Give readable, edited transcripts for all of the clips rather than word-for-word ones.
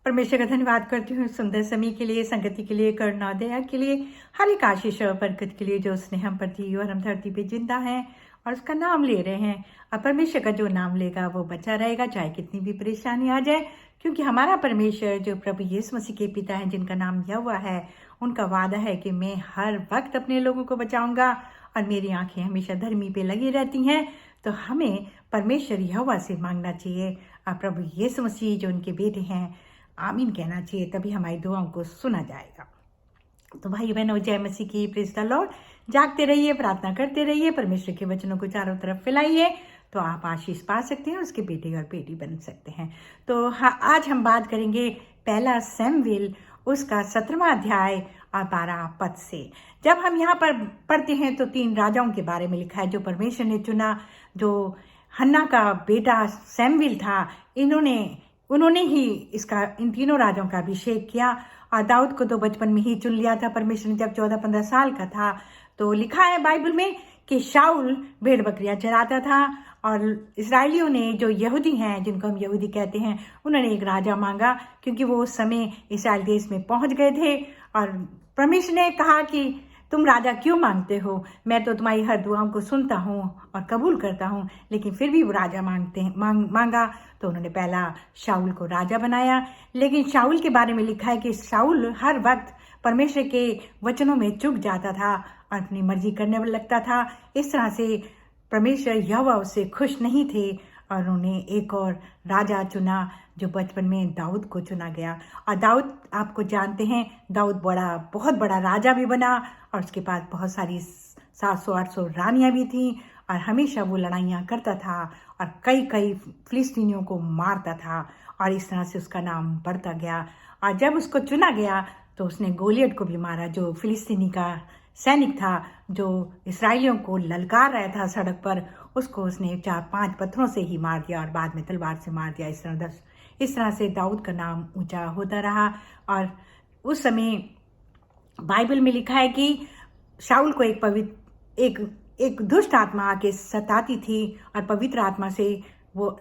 परमेश्वर का धन्यवाद करती हूँ सुंदर समय के लिए, संगति के लिए, करुणा दया के लिए, हर एक आशीष और बरकत के लिए जो उसने हम पर दी और हम धरती पे जिंदा हैं और उसका नाम ले रहे हैं। और परमेश्वर का जो नाम लेगा वो बचा रहेगा, चाहे कितनी भी परेशानी आ जाए, क्योंकि हमारा परमेश्वर जो प्रभु यीशु मसीह के पिता हैं, जिनका नाम यहोवा है, उनका वादा है कि मैं हर वक्त अपने लोगों को बचाऊंगा और मेरी आंखें हमेशा धर्मी पे लगी रहती हैं। तो हमें परमेश्वर यहोवा से मांगना चाहिए और प्रभु यीशु मसीह जो उनके बेटे हैं, आमीन कहना चाहिए, तभी हमारी दुआओं को सुना जाएगा। तो भाई बहनों, जय मसीह की, प्रेज द लॉर्ड। जागते रहिए, प्रार्थना करते रहिए, परमेश्वर के वचनों को चारों तरफ फैलाइए, तो आप आशीष पा सकते हैं, उसके बेटे और बेटी बन सकते हैं। तो आज हम बात करेंगे पहला शमूएल उसका 17वां अध्याय और 12 पद से। जब हम यहाँ पर पढ़ते हैं तो 3 राजाओं के बारे में लिखा है जो परमेश्वर ने चुना। जो हन्ना का बेटा शमूएल था, उन्होंने ही इन तीनों राजाओं का अभिषेक किया। और दाऊद को तो बचपन में ही चुन लिया था परमेश्वर ने, जब 14-15 साल का था। तो लिखा है बाइबल में कि शाऊल भेड़ बकरियां चराता था और इस्राएलियों ने, जो यहूदी हैं, जिनको हम यहूदी कहते हैं, उन्होंने एक राजा मांगा, क्योंकि वो उस समय इस्राएल देश में पहुंच गए थे। और परमेश्वर ने कहा कि तुम राजा क्यों मांगते हो, मैं तो तुम्हारी हर दुआओं को सुनता हूँ और कबूल करता हूँ। लेकिन फिर भी वो राजा मांगा, तो उन्होंने पहला शाऊल को राजा बनाया। लेकिन शाऊल के बारे में लिखा है कि शाऊल हर वक्त परमेश्वर के वचनों में चूक जाता था और अपनी मर्जी करने में लगता था। इस तरह से परमेश्वर यहोवा उससे खुश नहीं थे और उन्होंने एक और राजा चुना, जो बचपन में दाऊद को चुना गया। और दाऊद, आपको जानते हैं, दाऊद बहुत बड़ा राजा भी बना और उसके पास बहुत सारी 700-800 रानियां भी थीं और हमेशा वो लड़ाइयाँ करता था और कई फिलिस्तीनियों को मारता था और इस तरह से उसका नाम बढ़ता गया। और जब उसको चुना गया तो उसने गोलियत को भी मारा, जो फिलिस्तीनी का सैनिक था, जो इसराइलियों को ललकार रहा था सड़क पर। उसको उसने 4-5 पत्थरों से ही मार दिया और बाद में तलवार से मार दिया। इस तरह से दाऊद का नाम ऊंचा होता रहा। और उस समय बाइबल में लिखा है कि शाऊल को एक दुष्ट आत्मा आके सताती थी और पवित्र आत्मा से वो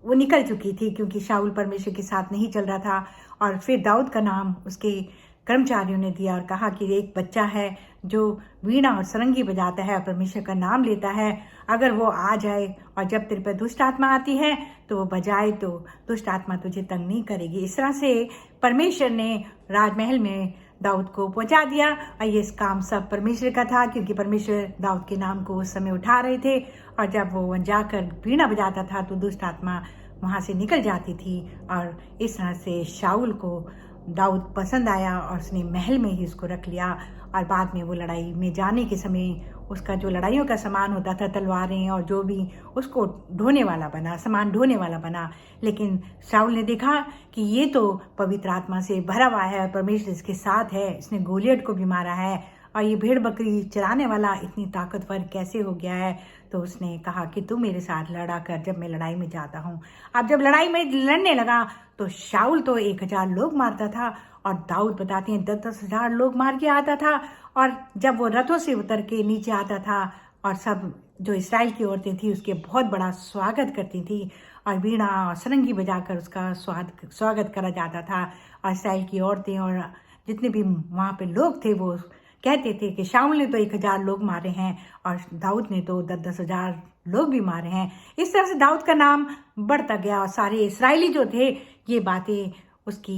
निकल चुकी थी, क्योंकि शाऊल परमेश्वर के साथ नहीं चल रहा था। और फिर दाऊद का नाम उसके कर्मचारियों ने दिया और कहा कि एक बच्चा है जो वीणा और सरंगी बजाता है और परमेश्वर का नाम लेता है, अगर वो आ जाए और जब तेरे पर दुष्ट आत्मा आती है तो वो बजाए, तो दुष्ट आत्मा तुझे तंग नहीं करेगी। इस तरह से परमेश्वर ने राजमहल में दाऊद को पहुंचा दिया और ये काम सब परमेश्वर का था, क्योंकि परमेश्वर दाऊद के नाम को उस समय उठा रहे थे। और जब वो जाकर वीणा बजाता था तो दुष्ट आत्मा वहां से निकल जाती थी। और इस तरह से शाऊल को दाऊद पसंद आया और उसने महल में ही उसको रख लिया। और बाद में वो लड़ाई में जाने के समय उसका जो लड़ाइयों का सामान होता था, तलवारें और जो भी, उसको सामान ढोने वाला बना। लेकिन शाऊल ने देखा कि ये तो पवित्र आत्मा से भरा हुआ है, परमेश्वर इसके साथ है, इसने गोलियत को भी मारा है और ये भेड़ बकरी चराने वाला इतनी ताकतवर कैसे हो गया है। तो उसने कहा कि तू मेरे साथ लड़ा कर जब मैं लड़ाई में जाता हूँ। अब जब लड़ाई में लड़ने लगा तो शाऊल तो 1000 लोग मारता था और दाऊद बताते हैं 10-10 हजार लोग मार के आता था। और जब वो रथों से उतर के नीचे आता था और सब जो इस्राएल की औरतें थी उसके बहुत बड़ा स्वागत करती थी और वीणा और सरंगी बजाकर उसका स्वागत करा जाता था। और इस्राएल की औरतें और जितने भी वहाँ पे लोग थे वो कहते थे कि शाऊल ने तो 1000 लोग मारे हैं और दाऊद ने तो 10-10 हजार लोग भी मारे हैं। इस तरह से दाऊद का नाम बढ़ता गया और सारे इस्राएली जो थे ये बातें उसकी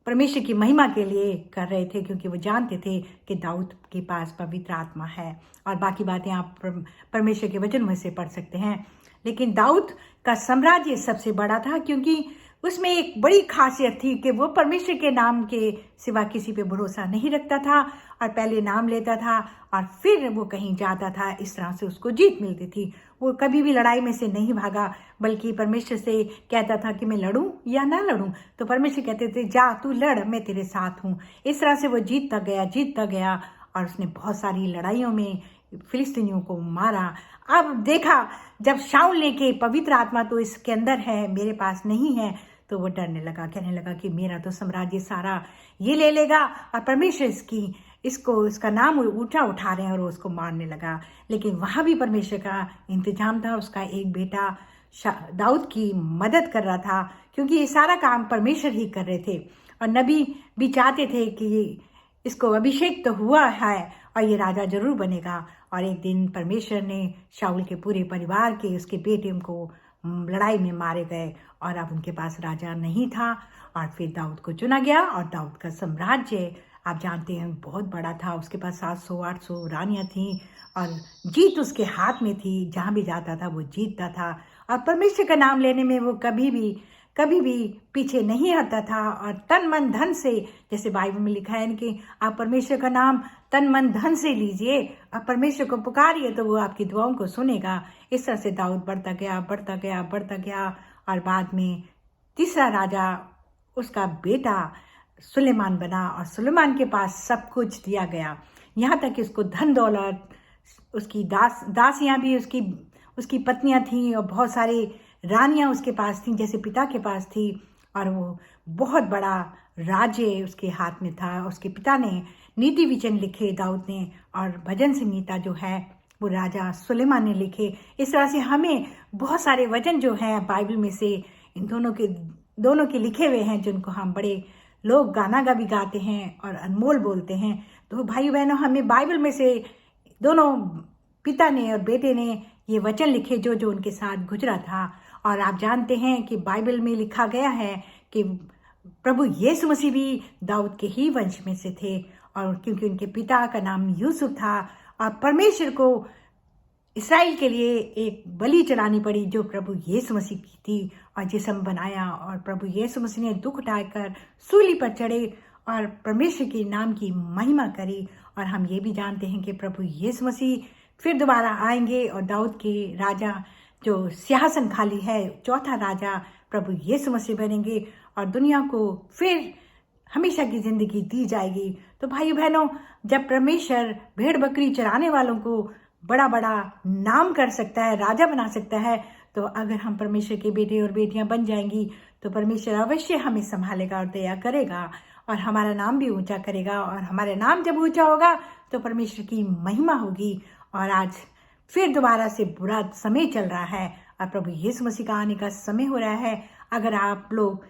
परमेश्वर की महिमा के लिए कर रहे थे, क्योंकि वो जानते थे कि दाऊद के पास पवित्र आत्मा है। और बाकी बातें आप परमेश्वर के वचन में से पढ़ सकते हैं। लेकिन दाऊद का साम्राज्य सबसे बड़ा था, क्योंकि उसमें एक बड़ी खासियत थी कि वो परमेश्वर के नाम के सिवा किसी पे भरोसा नहीं रखता था और पहले नाम लेता था और फिर वो कहीं जाता था। इस तरह से उसको जीत मिलती थी। वो कभी भी लड़ाई में से नहीं भागा, बल्कि परमेश्वर से कहता था कि मैं लड़ूं या ना लड़ूं, तो परमेश्वर कहते थे जा तू लड़, मैं तेरे साथ हूँ। इस तरह से वो जीतता गया और उसने बहुत सारी लड़ाइयों में फिलिस्तीनियों को मारा। अब देखा जब शाऊल ने कि पवित्र आत्मा तो इसके अंदर है, मेरे पास नहीं है, तो वो डरने लगा, कहने लगा कि मेरा तो साम्राज्य सारा ये ले लेगा और परमेश्वर इसका नाम ऊंचा उठा रहे हैं, और वो उसको मारने लगा। लेकिन वहां भी परमेश्वर का इंतजाम था। उसका एक बेटा दाऊद की मदद कर रहा था, क्योंकि ये सारा काम परमेश्वर ही कर रहे थे। और नबी भी चाहते थे कि इसको अभिषेक तो हुआ है और ये राजा जरूर बनेगा। और एक दिन परमेश्वर ने शाऊल के पूरे परिवार के, उसके बेटे को लड़ाई में मारे गए और अब उनके पास राजा नहीं था। और फिर दाऊद को चुना गया और दाऊद का साम्राज्य आप जानते हैं बहुत बड़ा था। उसके पास 700-800 रानियां थीं और जीत उसके हाथ में थी। जहाँ भी जाता था वो जीतता था और परमेश्वर का नाम लेने में वो कभी भी पीछे नहीं हटता था। और तन मन धन से, जैसे बाइबल में लिखा है कि आप परमेश्वर का नाम तन मन धन से लीजिए, आप परमेश्वर को पुकारिए तो वो आपकी दुआओं को सुनेगा। इस तरह से दाऊद बढ़ता गया और बाद में तीसरा राजा उसका बेटा सुलेमान बना और सुलेमान के पास सब कुछ दिया गया, यहाँ तक कि उसको धन दौलत, उसकी दासियां भी उसकी पत्नियां थीं और बहुत सारी रानियां उसके पास थीं जैसे पिता के पास थी। और वो बहुत बड़ा राज्य उसके हाथ में था। उसके पिता ने नीति वचन लिखे दाऊद ने, और भजन संहिता जो है वो राजा सुलेमान ने लिखे। इस तरह से हमें बहुत सारे वचन जो हैं बाइबल में से इन दोनों के लिखे हुए हैं, जिनको हम बड़े लोग गाना भी गाते हैं और अनमोल बोलते हैं। तो भाई बहनों, हमें बाइबल में से दोनों पिता ने और बेटे ने ये वचन लिखे जो उनके साथ गुजरा था। और आप जानते हैं कि बाइबल में लिखा गया है कि प्रभु यीशु मसीह भी दाऊद के ही वंश में से थे, और क्योंकि उनके पिता का नाम यूसुफ था और परमेश्वर को इस्राएल के लिए एक बलि चढ़ानी पड़ी जो प्रभु यीशु मसीह की थी, और जिसम बनाया और प्रभु यीशु मसीह ने दुख उठाकर सूली पर चढ़े और परमेश्वर के नाम की महिमा करी। और हम ये भी जानते हैं कि प्रभु यीशु मसीह फिर दोबारा आएंगे और दाऊद के राजा जो सिंहासन खाली है, चौथा राजा प्रभु यीशु मसीह बनेंगे और दुनिया को फिर हमेशा की जिंदगी दी जाएगी। तो भाई बहनों, जब परमेश्वर भेड़ बकरी चराने वालों को बड़ा बड़ा नाम कर सकता है, राजा बना सकता है, तो अगर हम परमेश्वर के बेटे और बेटियां बन जाएंगी तो परमेश्वर अवश्य हमें संभालेगा और दया करेगा और हमारा नाम भी ऊंचा करेगा। और हमारा नाम जब ऊंचा होगा तो परमेश्वर की महिमा होगी। और आज फिर दोबारा से बुरा समय चल रहा है और प्रभु यीशु मसीह का आने का समय हो रहा है। अगर आप लोग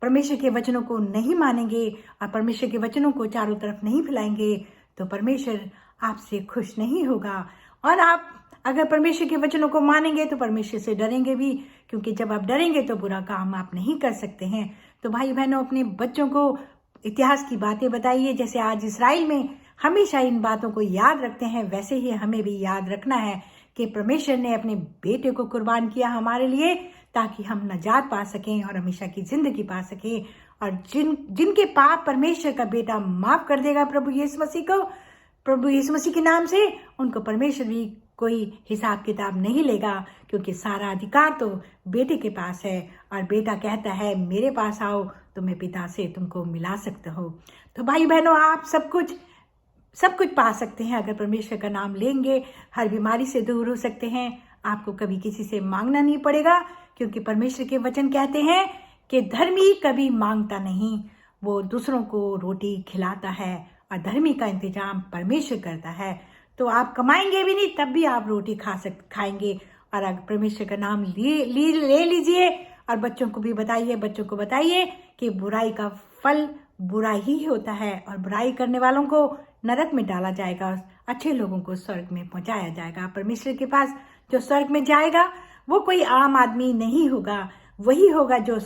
परमेश्वर के वचनों को नहीं मानेंगे और परमेश्वर के वचनों को चारों तरफ नहीं फैलाएंगे तो परमेश्वर आपसे खुश नहीं होगा। और आप अगर परमेश्वर के वचनों को मानेंगे तो परमेश्वर से डरेंगे भी, क्योंकि जब आप डरेंगे तो बुरा काम आप नहीं कर सकते हैं। तो भाई बहनों, अपने बच्चों को इतिहास की बातें बताइए। जैसे आज इस्राएल में हमेशा इन बातों को याद रखते हैं, वैसे ही हमें भी याद रखना है कि परमेश्वर ने अपने बेटे को कुर्बान किया हमारे लिए, ताकि हम नजात पा सकें और हमेशा की जिंदगी पा सकें। और जिनके पाप परमेश्वर का बेटा माफ कर देगा प्रभु यीशु मसीह के नाम से, उनको परमेश्वर भी कोई हिसाब किताब नहीं लेगा, क्योंकि सारा अधिकार तो बेटे के पास है। और बेटा कहता है मेरे पास आओ तो मैं पिता से तुमको मिला सकता हूँ। तो भाई बहनों, आप सब कुछ पा सकते हैं अगर परमेश्वर का नाम लेंगे। हर बीमारी से दूर हो सकते हैं, आपको कभी किसी से मांगना नहीं पड़ेगा, क्योंकि परमेश्वर के वचन कहते हैं कि धर्मी कभी मांगता नहीं, वो दूसरों को रोटी खिलाता है और धर्मी का इंतजाम परमेश्वर करता है। तो आप कमाएंगे भी नहीं तब भी आप रोटी खाएंगे। और अगर परमेश्वर का नाम ले लीजिए और बच्चों को बताइए कि बुराई का फल बुराई ही होता है और बुराई करने वालों को नरक में डाला जाएगा, अच्छे लोगों को स्वर्ग में पहुंचाया जाएगा। परमेश्वर के पास जो स्वर्ग में जाएगा वो कोई आम आदमी नहीं होगा, वही होगा जो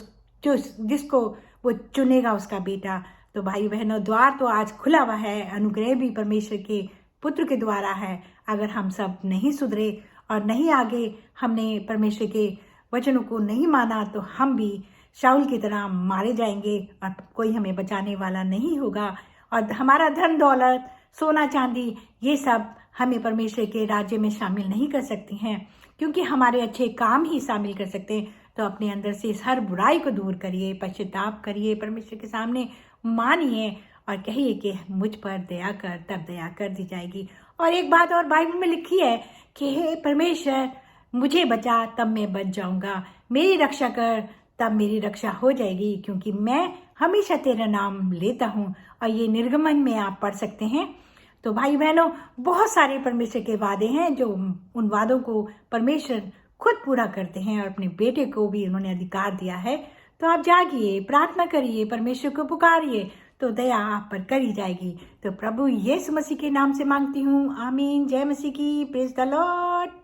जिसको वो चुनेगा, उसका बेटा। तो भाई बहनों, द्वार तो आज खुला हुआ है, अनुग्रह भी परमेश्वर के पुत्र के द्वारा है। अगर हम सब नहीं सुधरे और नहीं आगे, हमने परमेश्वर के वचनों को नहीं माना, तो हम भी शाऊल की तरह मारे जाएंगे और कोई हमें बचाने वाला नहीं होगा। और हमारा धन दौलत, सोना चांदी, ये सब हमें परमेश्वर के राज्य में शामिल नहीं कर सकती हैं, क्योंकि हमारे अच्छे काम ही शामिल कर सकते हैं। तो अपने अंदर से इस हर बुराई को दूर करिए, पश्चाताप करिए, परमेश्वर के सामने मानिए और कहिए कि मुझ पर दया कर, तब दया कर दी जाएगी। और एक बात और बाइबल में लिखी है कि हे परमेश्वर, मुझे बचा तब मैं बच जाऊंगा, मेरी रक्षा कर तब मेरी रक्षा हो जाएगी, क्योंकि मैं हमेशा तेरा नाम लेता हूँ। और ये निर्गमन में आप पढ़ सकते हैं। तो भाई बहनों, बहुत सारे परमेश्वर के वादे हैं, जो उन वादों को परमेश्वर खुद पूरा करते हैं और अपने बेटे को भी उन्होंने अधिकार दिया है। तो आप जागिए, प्रार्थना करिए, परमेश्वर को पुकारिए, तो दया आप पर करी जाएगी। तो प्रभु यीशु मसीह के नाम से मांगती हूँ, आमीन। जय मसीह की, प्रेज द लॉर्ड।